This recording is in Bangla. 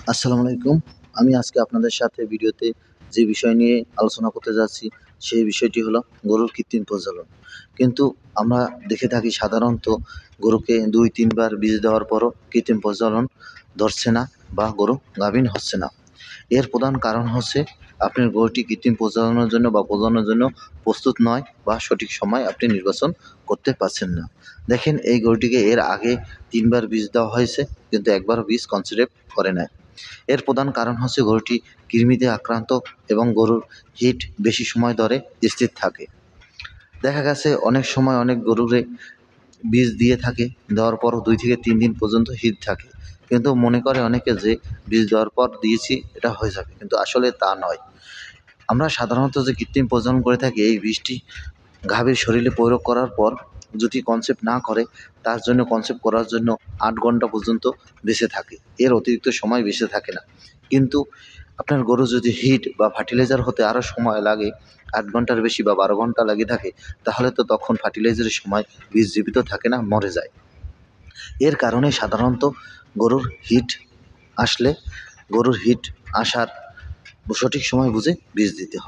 আসসালামু আলাইকুম। আমি আজকে আপনাদের সাথে ভিডিওতে যে বিষয় নিয়ে আলোচনা করতে যাচ্ছি, সেই বিষয়টি হলো গরুর কৃত্রিম প্রজনন। কিন্তু আমরা দেখে থাকি সাধারণত গরুকে ২-৩ বার বীজ দেওয়ার পরও কৃত্রিম প্রজনন ধরছে না বা গরু গাভীন হচ্ছে না। এর প্রধান কারণ হচ্ছে আপনার গরুটি কৃত্রিম প্রজননের জন্য বা প্রজননের জন্য প্রস্তুত নয় বা সঠিক সময় আপনি নির্বাচন করতে পারছেন না। দেখেন এই গরুটিকে এর আগে ৩ বার বীজ দেওয়া হয়েছে, কিন্তু একবারও বীজ কনসিভ করে নাই। এর প্রধান কারণ হচ্ছে গরুটি কৃমিতে আক্রান্ত এবং গরুর হিট বেশি সময় ধরে স্থির থাকে। দেখা গেছে অনেক সময় অনেক গরুরে বীজ দিয়ে থাকে, দেওয়ার পর ২ থেকে ৩ দিন পর্যন্ত হিট থাকে। কিন্তু মনে করে অনেকে যে বীজ দেওয়ার পর দিয়েছি এটা হয়ে যাবে, কিন্তু আসলে তা নয়। আমরা সাধারণত যে কৃত্রিম প্রজনন করে থাকি, এই বীজটি গাভীর শরীরে প্রয়োগ করার পর যদি কনসেপ্ট না করে, তার জন্য কনসেপ্ট করার জন্য ৮ ঘন্টা পর্যন্ত বেঁচে থাকে। এর অতিরিক্ত সময় বেঁচে থাকে না। কিন্তু আপনার গরু যদি হিট বা ফার্টিলাইজার হতে আরও সময় লাগে, ৮ ঘন্টার বেশি বা ১২ ঘন্টা লেগে থাকে, তাহলে তো তখন ফার্টিলাইজারের সময় বীজ জীবিত থাকে না, মরে যায়। এর কারণে সাধারণত গরুর হিট আসলে গরুর হিট আসার সঠিক সময় বুঝে বীজ দিতে হবে।